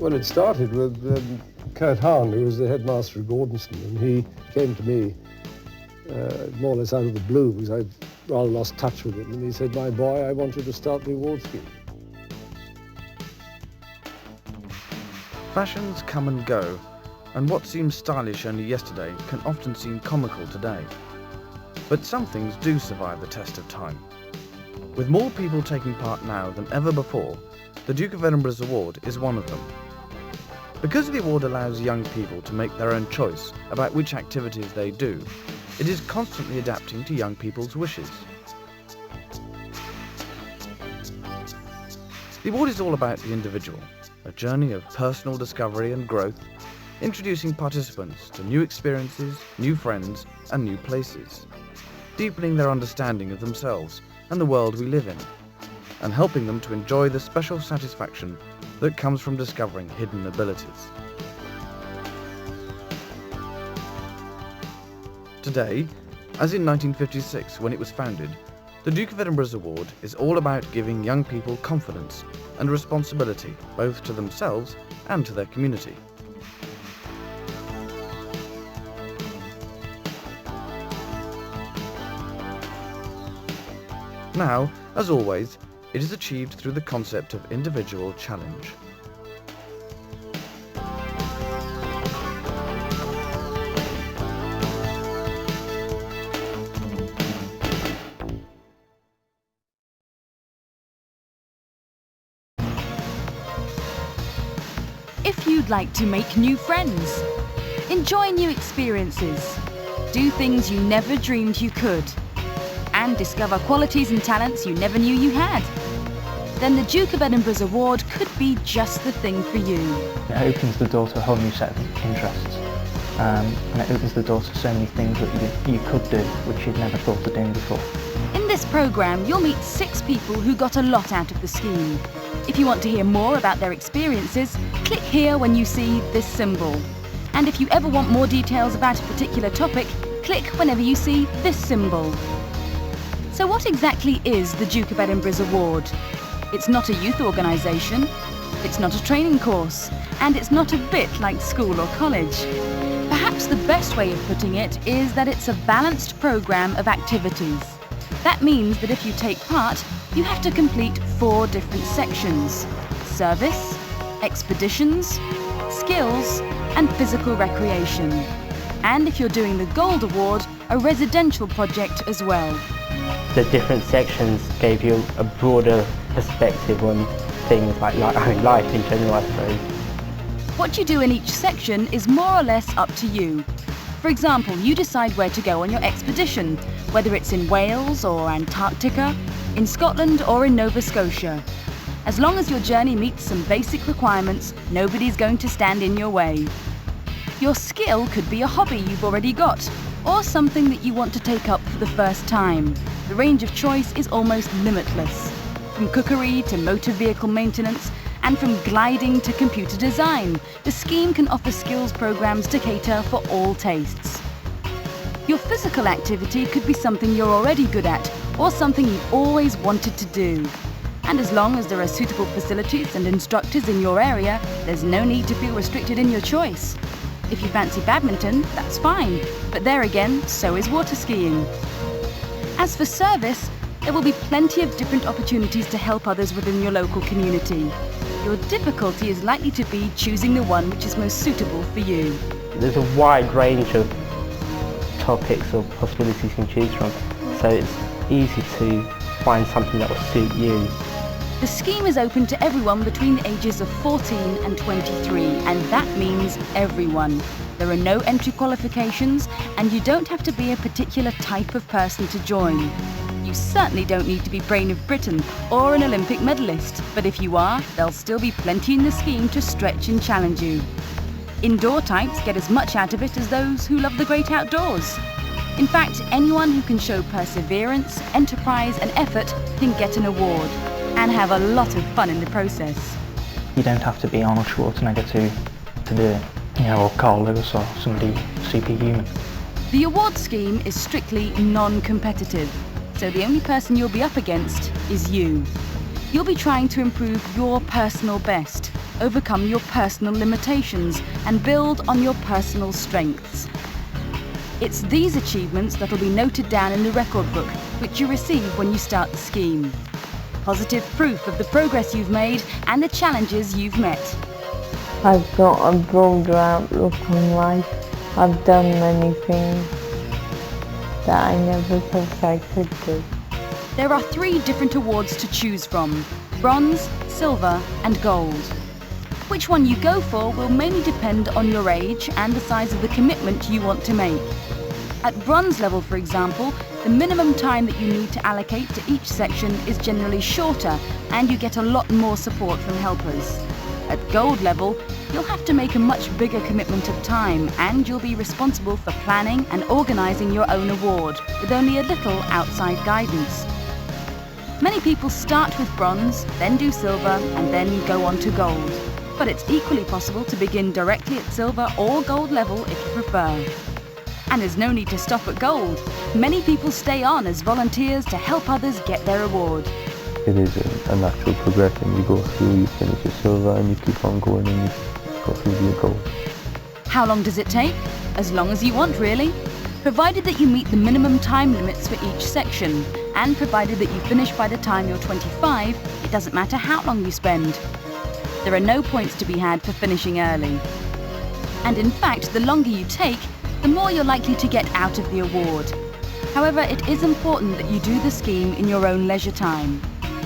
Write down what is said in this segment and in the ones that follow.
Well, it started with Kurt Hahn, who was the headmaster of Gordonston, and he came to me more or less out of the blue because I'd rather lost touch with him, and he said, "My boy, I want you to start the award scheme." Fashions come and go, and what seemed stylish only yesterday can often seem comical today. But some things do survive the test of time. With more people taking part now than ever before, the Duke of Edinburgh's award is one of them. Because the award allows young people to make their own choice about which activities they do, it is constantly adapting to young people's wishes. The award is all about the individual, a journey of personal discovery and growth, introducing participants to new experiences, new friends, and new places, deepening their understanding of themselves and the world we live in, and helping them to enjoy the special satisfaction that comes from discovering hidden abilities. Today, as in 1956 when it was founded, the Duke of Edinburgh's Award is all about giving young people confidence and responsibility both to themselves and to their community. Now, as always, it is achieved through the concept of individual challenge. If you'd like to make new friends, enjoy new experiences, do things you never dreamed you could, and discover qualities and talents you never knew you had, then the Duke of Edinburgh's Award could be just the thing for you. It opens the door to a whole new set of interests, and it opens the door to so many things that you could do which you'd never thought of doing before. In this programme, you'll meet 6 people who got a lot out of the scheme. If you want to hear more about their experiences, click here when you see this symbol. And if you ever want more details about a particular topic, click whenever you see this symbol. So what exactly is the Duke of Edinburgh's Award? It's not a youth organisation, it's not a training course, and it's not a bit like school or college. Perhaps the best way of putting it is that it's a balanced programme of activities. That means that if you take part, you have to complete 4 different sections: service, expeditions, skills, and physical recreation. And if you're doing the Gold Award, a residential project as well. The different sections gave you a broader perspective on things like life in general, I suppose. What you do in each section is more or less up to you. For example, you decide where to go on your expedition, whether it's in Wales or Antarctica, in Scotland or in Nova Scotia. As long as your journey meets some basic requirements, nobody's going to stand in your way. Your skill could be a hobby you've already got, or something that you want to take up for the first time. The range of choice is almost limitless. From cookery to motor vehicle maintenance, and from gliding to computer design, the scheme can offer skills programs to cater for all tastes. Your physical activity could be something you're already good at, or something you've always wanted to do. And as long as there are suitable facilities and instructors in your area, there's no need to feel restricted in your choice. If you fancy badminton, that's fine, but there again, so is water skiing. As for service, there will be plenty of different opportunities to help others within your local community. Your difficulty is likely to be choosing the one which is most suitable for you. There's a wide range of topics or possibilities you can choose from, so it's easy to find something that will suit you. The scheme is open to everyone between the ages of 14 and 23, and that means everyone. There are no entry qualifications, and you don't have to be a particular type of person to join. You certainly don't need to be Brain of Britain or an Olympic medalist, but if you are, there'll still be plenty in the scheme to stretch and challenge you. Indoor types get as much out of it as those who love the great outdoors. In fact, anyone who can show perseverance, enterprise and effort can get an award, and have a lot of fun in the process. You don't have to be Arnold Schwarzenegger to do it, or Carl Lewis or somebody superhuman. The award scheme is strictly non-competitive, so the only person you'll be up against is you. You'll be trying to improve your personal best, overcome your personal limitations, and build on your personal strengths. It's these achievements that will be noted down in the record book, which you receive when you start the scheme. Positive proof of the progress you've made and the challenges you've met. I've got a broader outlook on life. I've done many things that I never thought I could do. There are 3 different awards to choose from: bronze, silver and gold. Which one you go for will mainly depend on your age and the size of the commitment you want to make. At bronze level, for example, the minimum time that you need to allocate to each section is generally shorter and you get a lot more support from helpers. At gold level, you'll have to make a much bigger commitment of time and you'll be responsible for planning and organising your own award with only a little outside guidance. Many people start with bronze, then do silver and then go on to gold. But it's equally possible to begin directly at silver or gold level if you prefer. And there's no need to stop at gold. Many people stay on as volunteers to help others get their award. It is a natural progression. You go through, you finish your silver and you keep on going and you go through your gold. How long does it take? As long as you want, really. Provided that you meet the minimum time limits for each section, and provided that you finish by the time you're 25, it doesn't matter how long you spend. There are no points to be had for finishing early. And in fact, the longer you take, the more you're likely to get out of the award. However, it is important that you do the scheme in your own leisure time.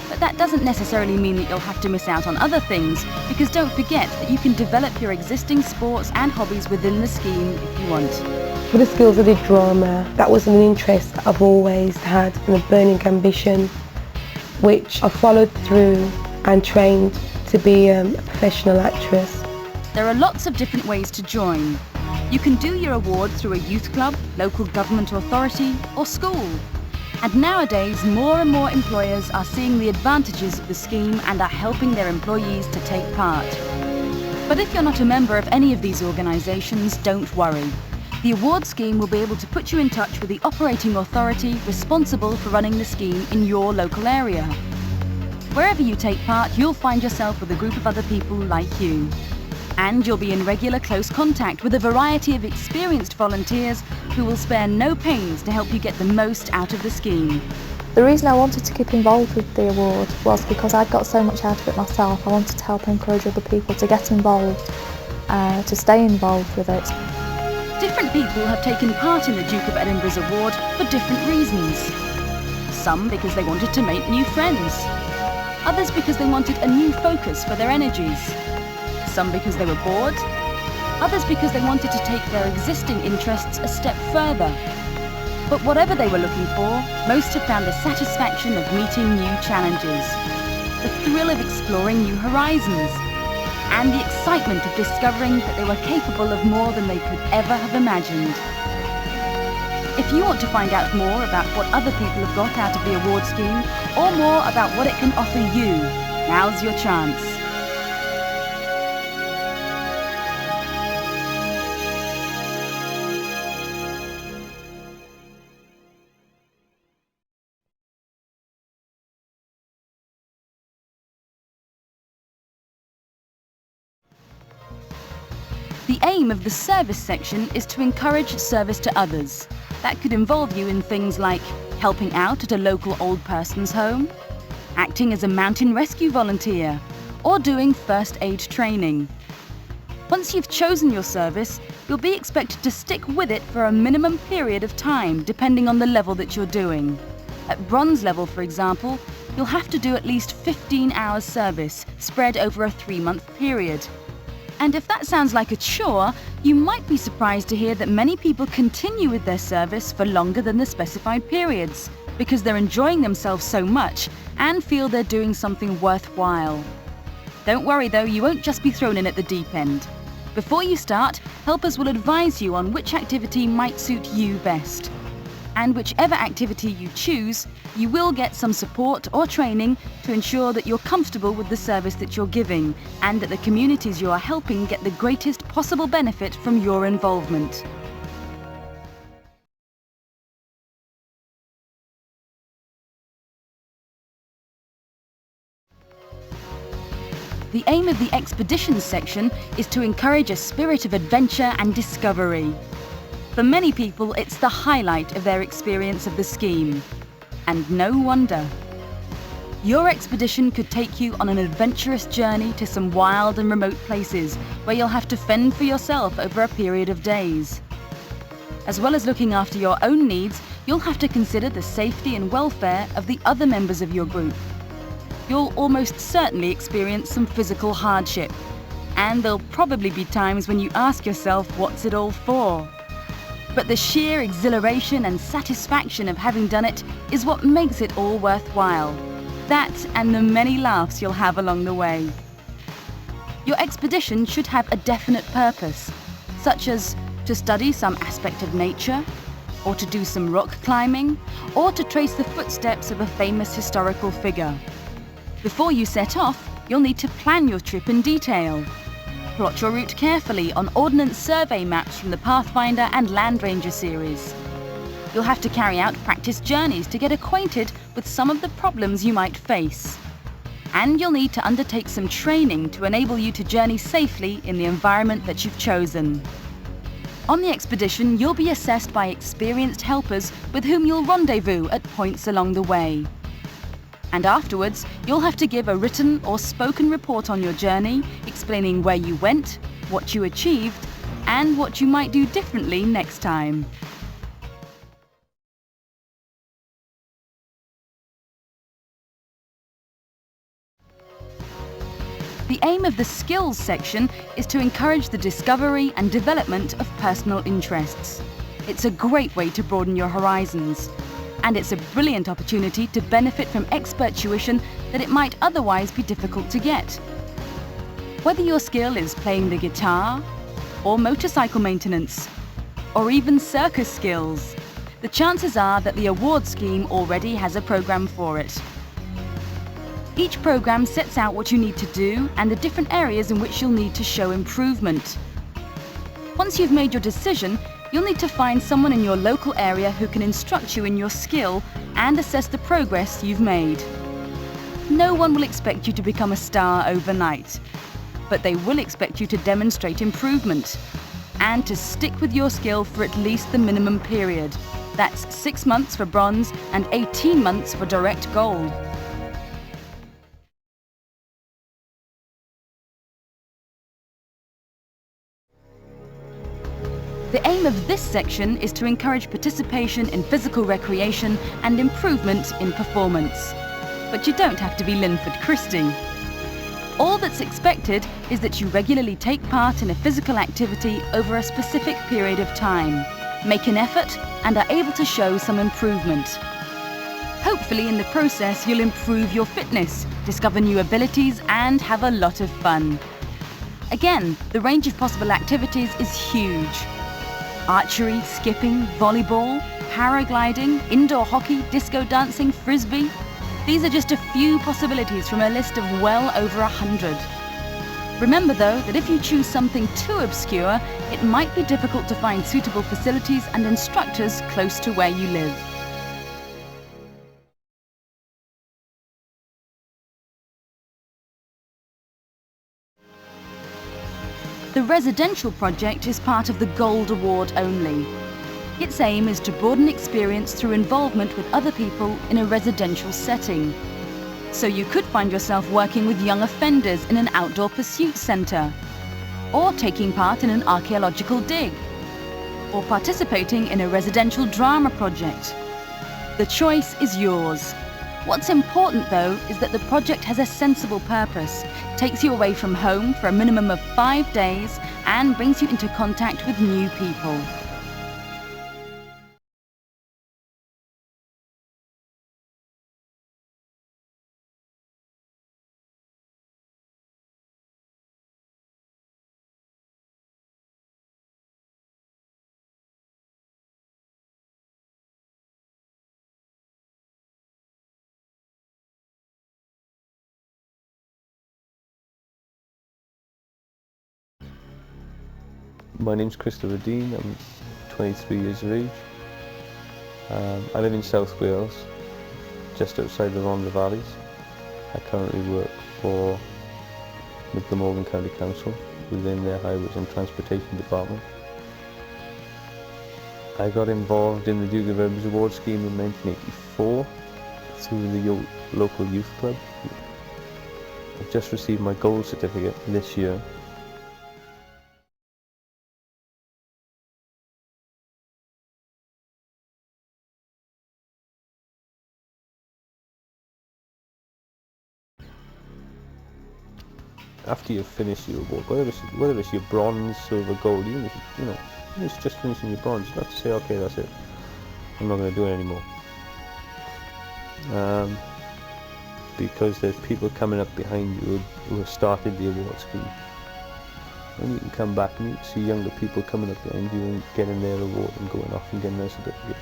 But that doesn't necessarily mean that you'll have to miss out on other things, because don't forget that you can develop your existing sports and hobbies within the scheme if you want. For the skills I did drama. That was an interest that I've always had and a burning ambition, which I followed through and trained to be a professional actress. There are lots of different ways to join. You can do your award through a youth club, local government authority or school. And nowadays, more and more employers are seeing the advantages of the scheme and are helping their employees to take part. But if you're not a member of any of these organisations, don't worry. The award scheme will be able to put you in touch with the operating authority responsible for running the scheme in your local area. Wherever you take part, you'll find yourself with a group of other people like you. And you'll be in regular close contact with a variety of experienced volunteers who will spare no pains to help you get the most out of the scheme. The reason I wanted to keep involved with the award was because I'd got so much out of it myself. I wanted to help encourage other people to get involved, to stay involved with it. Different people have taken part in the Duke of Edinburgh's award for different reasons. Some because they wanted to make new friends. Others because they wanted a new focus for their energies. Some because they were bored. Others because they wanted to take their existing interests a step further. But whatever they were looking for, most have found the satisfaction of meeting new challenges, the thrill of exploring new horizons, and the excitement of discovering that they were capable of more than they could ever have imagined. If you want to find out more about what other people have got out of the award scheme, or more about what it can offer you, now's your chance. The aim of the service section is to encourage service to others. That could involve you in things like helping out at a local old person's home, acting as a mountain rescue volunteer, or doing first aid training. Once you've chosen your service, you'll be expected to stick with it for a minimum period of time, depending on the level that you're doing. At bronze level, for example, you'll have to do at least 15 hours service, spread over a 3-month period. And if that sounds like a chore, you might be surprised to hear that many people continue with their service for longer than the specified periods, because they're enjoying themselves so much and feel they're doing something worthwhile. Don't worry though, you won't just be thrown in at the deep end. Before you start, helpers will advise you on which activity might suit you best. And whichever activity you choose, you will get some support or training to ensure that you're comfortable with the service that you're giving and that the communities you are helping get the greatest possible benefit from your involvement. The aim of the expeditions section is to encourage a spirit of adventure and discovery. For many people, it's the highlight of their experience of the scheme. And no wonder. Your expedition could take you on an adventurous journey to some wild and remote places where you'll have to fend for yourself over a period of days. As well as looking after your own needs, you'll have to consider the safety and welfare of the other members of your group. You'll almost certainly experience some physical hardship, and there'll probably be times when you ask yourself, what's it all for? But the sheer exhilaration and satisfaction of having done it is what makes it all worthwhile. That and the many laughs you'll have along the way. Your expedition should have a definite purpose, such as to study some aspect of nature, or to do some rock climbing, or to trace the footsteps of a famous historical figure. Before you set off, you'll need to plan your trip in detail. Plot your route carefully on Ordnance Survey maps from the Pathfinder and Land Ranger series. You'll have to carry out practice journeys to get acquainted with some of the problems you might face. And you'll need to undertake some training to enable you to journey safely in the environment that you've chosen. On the expedition, you'll be assessed by experienced helpers with whom you'll rendezvous at points along the way. And afterwards, you'll have to give a written or spoken report on your journey, explaining where you went, what you achieved, and what you might do differently next time. The aim of the skills section is to encourage the discovery and development of personal interests. It's a great way to broaden your horizons. And it's a brilliant opportunity to benefit from expert tuition that it might otherwise be difficult to get. Whether your skill is playing the guitar, or motorcycle maintenance, or even circus skills, the chances are that the award scheme already has a program for it. Each program sets out what you need to do and the different areas in which you'll need to show improvement. Once you've made your decision, you'll need to find someone in your local area who can instruct you in your skill and assess the progress you've made. No one will expect you to become a star overnight, but they will expect you to demonstrate improvement and to stick with your skill for at least the minimum period. That's 6 months for bronze and 18 months for direct gold. The aim of this section is to encourage participation in physical recreation and improvement in performance. But you don't have to be Linford Christie. All that's expected is that you regularly take part in a physical activity over a specific period of time, make an effort, and are able to show some improvement. Hopefully in the process you'll improve your fitness, discover new abilities, and have a lot of fun. Again, the range of possible activities is huge. Archery, skipping, volleyball, paragliding, indoor hockey, disco dancing, frisbee. These are just a few possibilities from a list of well over 100. Remember though that if you choose something too obscure, it might be difficult to find suitable facilities and instructors close to where you live. The residential project is part of the Gold Award only. Its aim is to broaden experience through involvement with other people in a residential setting. So you could find yourself working with young offenders in an outdoor pursuit centre, or taking part in an archaeological dig, or participating in a residential drama project. The choice is yours. What's important though is that the project has a sensible purpose, takes you away from home for a minimum of 5 days, and brings you into contact with new people. My name's Christopher Dean, I'm 23 years of age. I live in South Wales, just outside the Rhondda Valleys. I currently work for with the Morgan County Council within their Highways and Transportation Department. I got involved in the Duke of Edinburgh's award scheme in 1984 through the local youth club. I've just received my gold certificate this year. After you finish your award, whether it's your bronze, silver, gold, even if it's just finishing your bronze, you have to say, okay, that's it. I'm not going to do it anymore. Because there's people coming up behind you who have started the award scheme. And you can come back and you can see younger people coming up behind you and getting their award and going off and getting their certificate.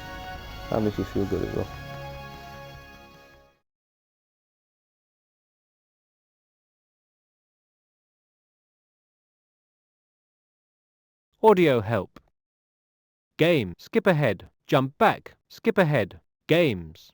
That makes you feel good as well. Audio help. Game. Skip ahead. Jump back. Skip ahead. Games.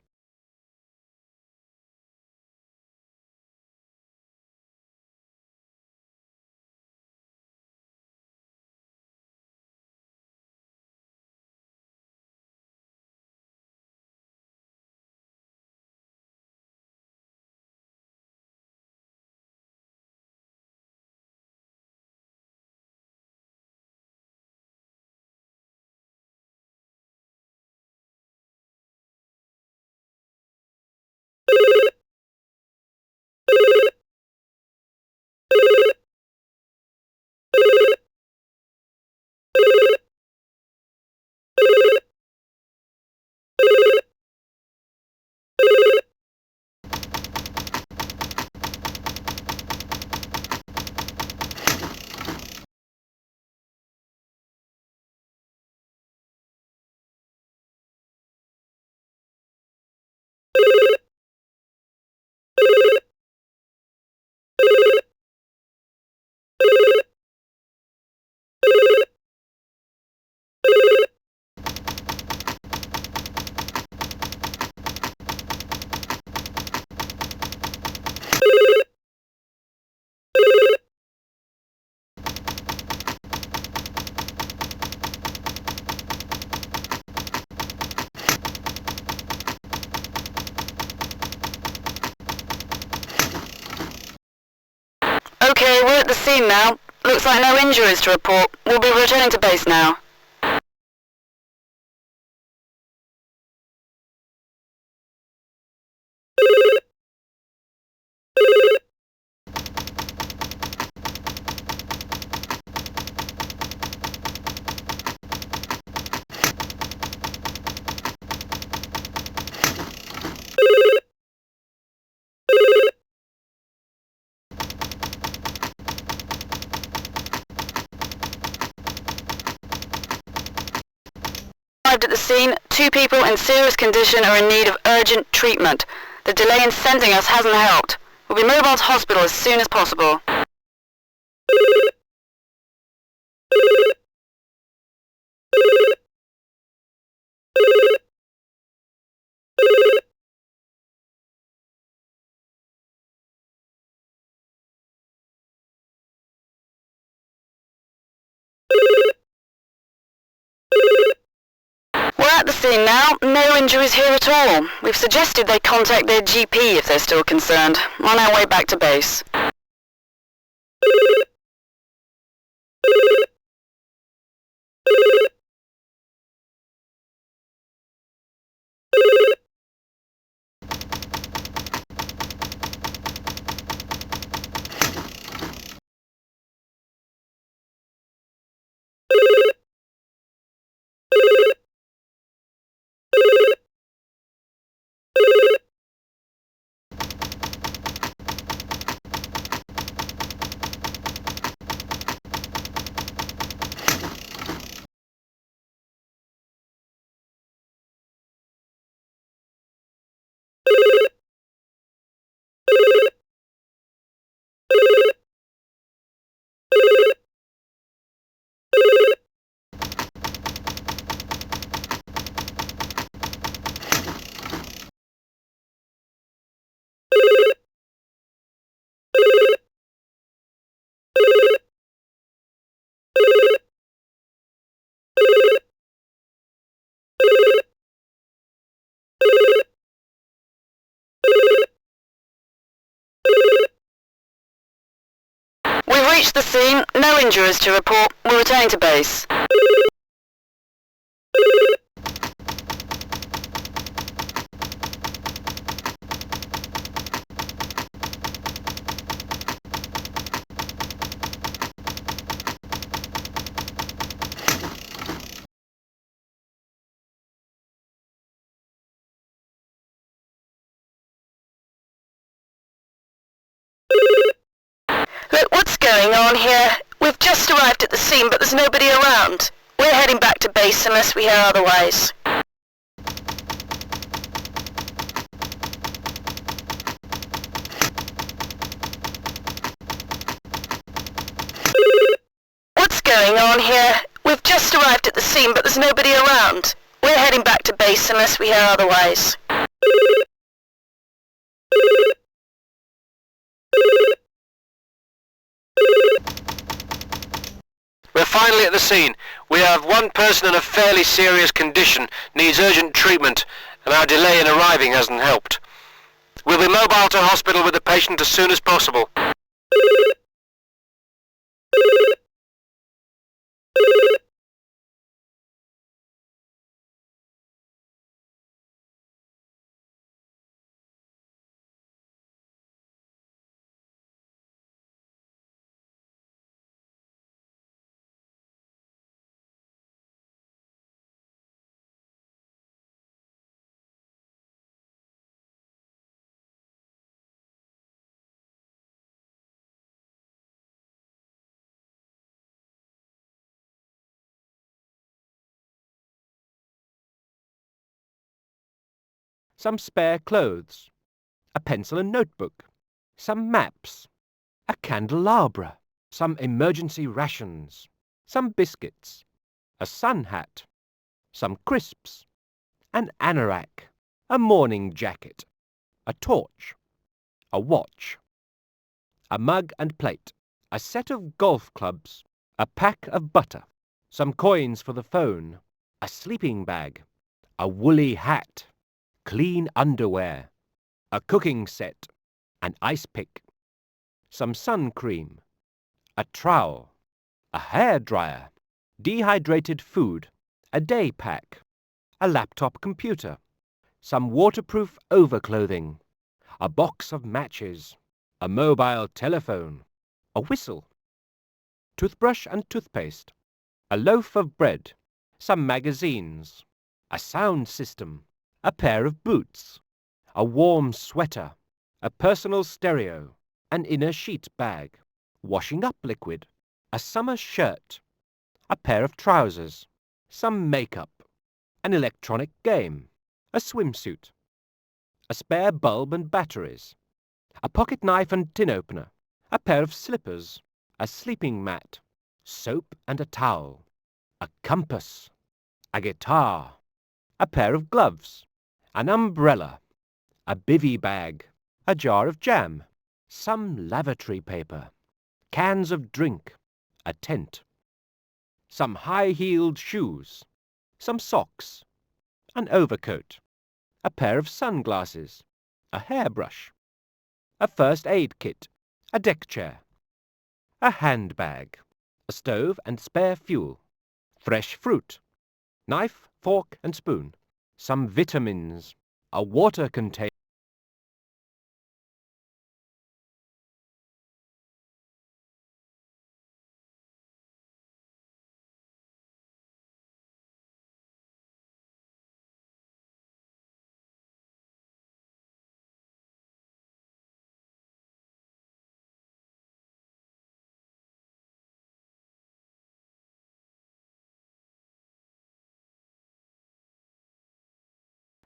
Okay, we're at the scene now. Looks like no injuries to report. We'll be returning to base now. Arrived at the scene, 2 people in serious condition are in need of urgent treatment. The delay in sending us hasn't helped. We'll be mobile to hospital as soon as possible. We're at the scene now. No injuries here at all. We've suggested they contact their GP if they're still concerned. On our way back to base. reached the scene. No injuries to report. We're returning to base. Look, what's going on here? We've just arrived at the scene, but there's nobody around. We're heading back to base unless we hear otherwise. What's going on here? We've just arrived at the scene, but there's nobody around. We're heading back to base unless we hear otherwise. We're finally at the scene. We have one person in a fairly serious condition, needs urgent treatment, and our delay in arriving hasn't helped. We'll be mobile to hospital with the patient as soon as possible. Some spare clothes, a pencil and notebook, some maps, a candelabra, some emergency rations, some biscuits, a sun hat, some crisps, an anorak, a morning jacket, a torch, a watch, a mug and plate, a set of golf clubs, a pack of butter, some coins for the phone, a sleeping bag, a woolly hat, clean underwear, a cooking set, an ice pick, some sun cream, a trowel, a hair dryer, dehydrated food, a day pack, a laptop computer, some waterproof overclothing, a box of matches, a mobile telephone, a whistle, toothbrush and toothpaste, a loaf of bread, some magazines, a sound system, a pair of boots, a warm sweater, a personal stereo, an inner sheet bag, washing up liquid, a summer shirt, a pair of trousers, some makeup, an electronic game, a swimsuit, a spare bulb and batteries, a pocket knife and tin opener, a pair of slippers, a sleeping mat, soap and a towel, a compass, a guitar, a pair of gloves, an umbrella, a bivvy bag, a jar of jam, some lavatory paper, cans of drink, a tent, some high-heeled shoes, some socks, an overcoat, a pair of sunglasses, a hairbrush, a first aid kit, a deck chair, a handbag, a stove and spare fuel, fresh fruit, knife, fork and spoon, some vitamins, a water container,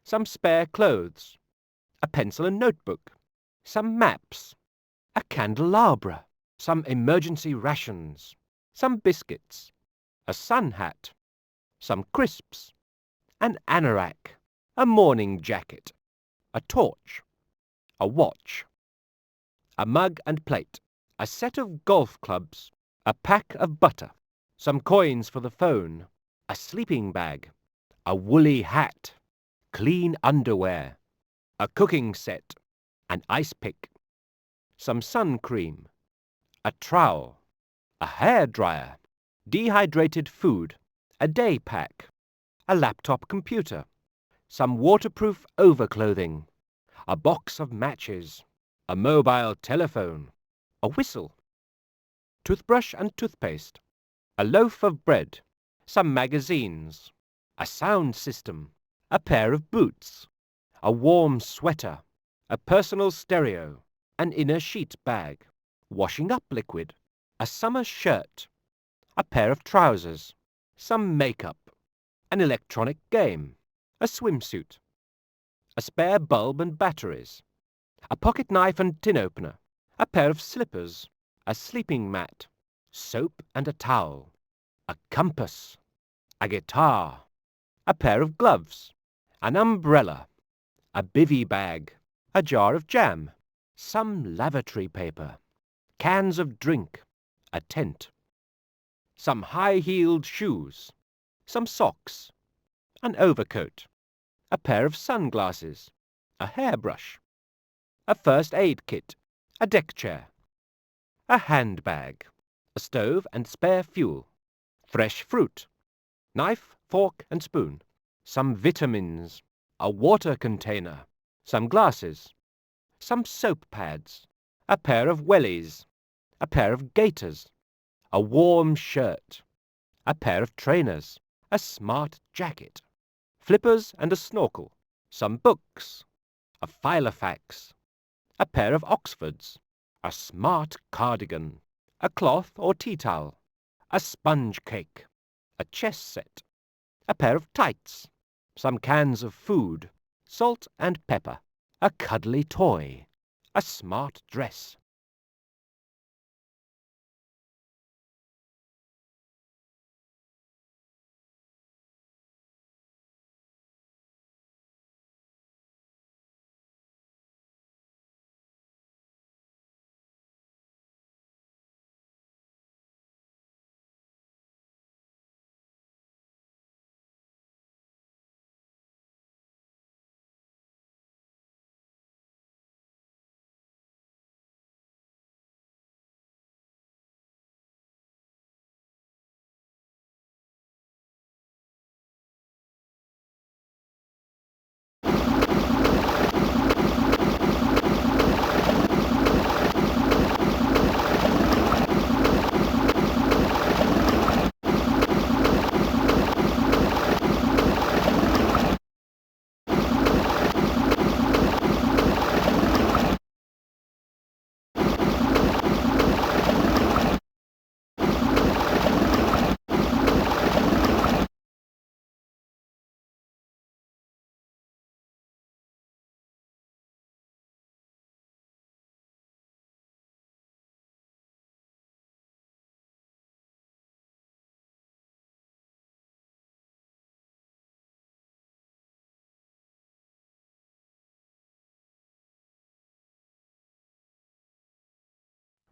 some spare clothes, a pencil and notebook, some maps, a candelabra, some emergency rations, some biscuits, a sun hat, some crisps, an anorak, a morning jacket, a torch, a watch, a mug and plate, a set of golf clubs, a pack of butter, some coins for the phone, a sleeping bag, a woolly hat, clean underwear, a cooking set, an ice pick, some sun cream, a trowel, a hairdryer, dehydrated food, a day pack, a laptop computer, some waterproof overclothing, a box of matches, a mobile telephone, a whistle, toothbrush and toothpaste, a loaf of bread, some magazines, a sound system, a pair of boots, a warm sweater, a personal stereo, an inner sheet bag, washing up liquid, a summer shirt, a pair of trousers, some makeup, an electronic game, a swimsuit, a spare bulb and batteries, a pocket knife and tin opener, a pair of slippers, a sleeping mat, soap and a towel, a compass, a guitar, a pair of gloves, an umbrella, a bivvy bag, a jar of jam, some lavatory paper, cans of drink, a tent, some high-heeled shoes, some socks, an overcoat, a pair of sunglasses, a hairbrush, a first aid kit, a deck chair, a handbag, a stove and spare fuel, fresh fruit, knife, fork and spoon, some vitamins, a water container, some glasses, some soap pads, a pair of wellies, a pair of gaiters, a warm shirt, a pair of trainers, a smart jacket, flippers and a snorkel, some books, a filofax, a pair of Oxfords, a smart cardigan, a cloth or tea towel, a sponge cake, a chess set, a pair of tights, some cans of food, salt and pepper, a cuddly toy, a smart dress.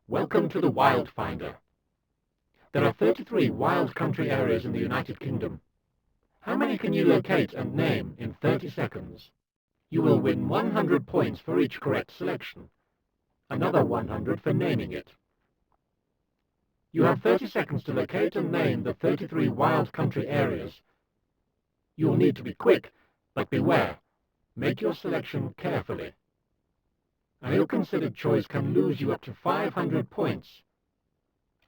Welcome to the Wild Finder. There are 33 wild country areas in the United Kingdom. How many can you locate and name in 30 seconds? You will win 100 points for each correct selection, another 100 for naming it. You have 30 seconds to locate and name the 33 wild country areas. You will need to be quick, but beware. Make your selection carefully. An ill-considered choice can lose you up to 500 points.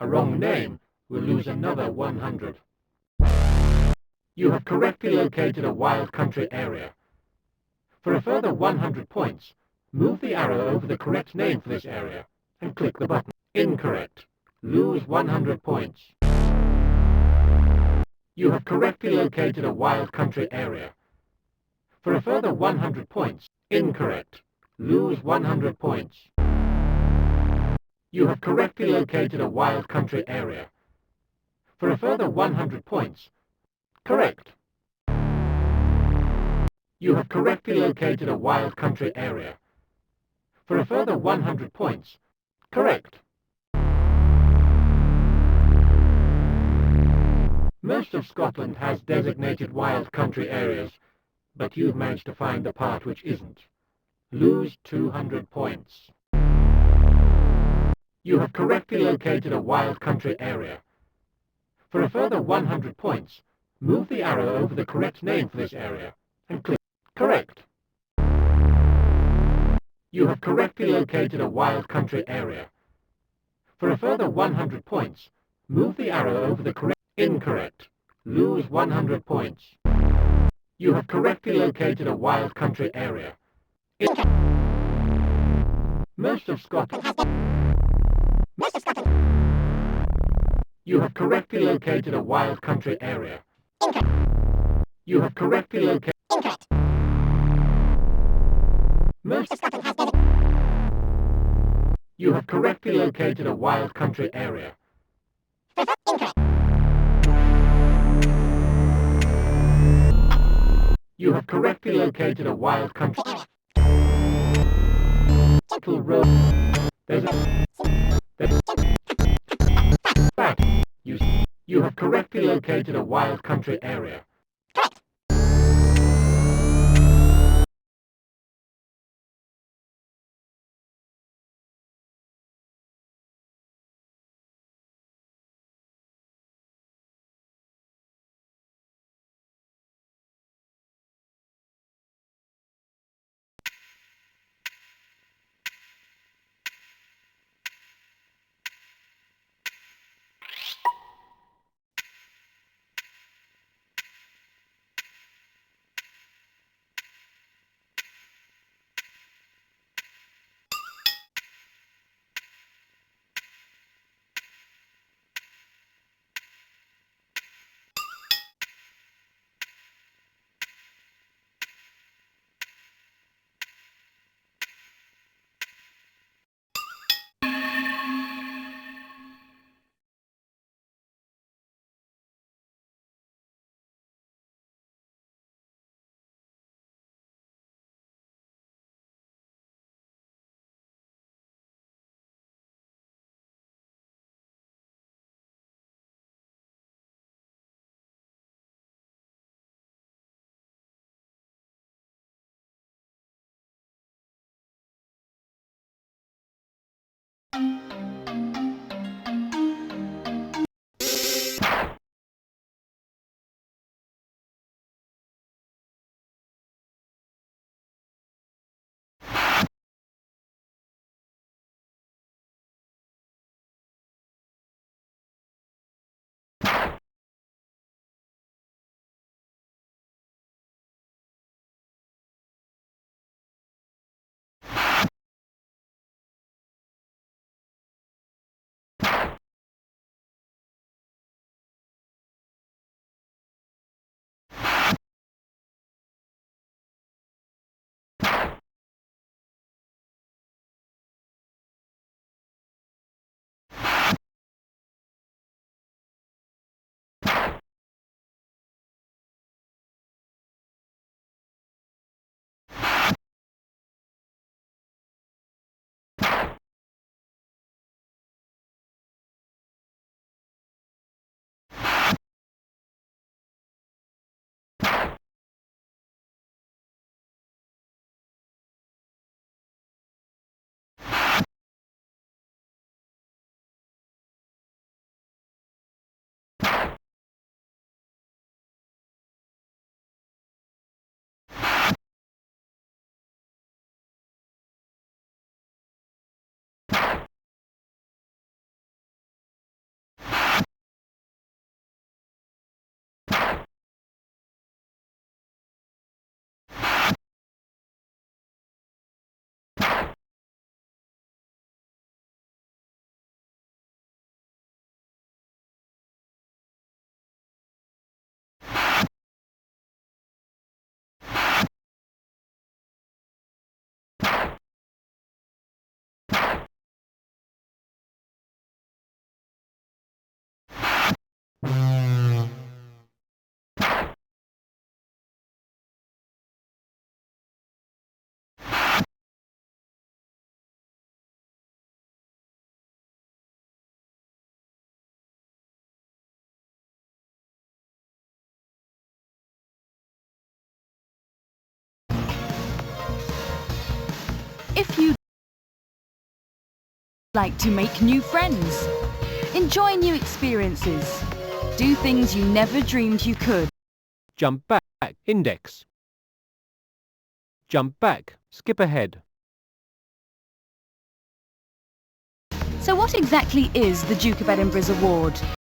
A wrong name will lose another 100. You have correctly located a wild country area. For a further 100 points, move the arrow over the correct name for this area and click the button. Incorrect. Lose 100 points. You have correctly located a wild country area. For a further 100 points, incorrect. Lose 100 points. You have correctly located a wild country area. For a further 100 points, correct. You have correctly located a wild country area. For a further 100 points, correct. Most of Scotland has designated wild country areas, but you've managed to find the part which isn't. Lose 200 points. You have correctly located a wild country area. For a further 100 points, move the arrow over the correct name for this area and click Correct. You have correctly located a wild country area. For a further 100 points, move the arrow over the correct Incorrect. Lose 100 points. You have correctly located a wild country area. Most of Scotland. You have correctly located a wild country area. You have correctly located. Most of Scotland has been. You have correctly located a wild country area. You have correctly located a wild country. Gentle road. There's back. You have correctly located a wild country area. If you like to make new friends, enjoy new experiences, do things you never dreamed you could. Jump back, index. Jump back, skip ahead. So what exactly is the Duke of Edinburgh's award?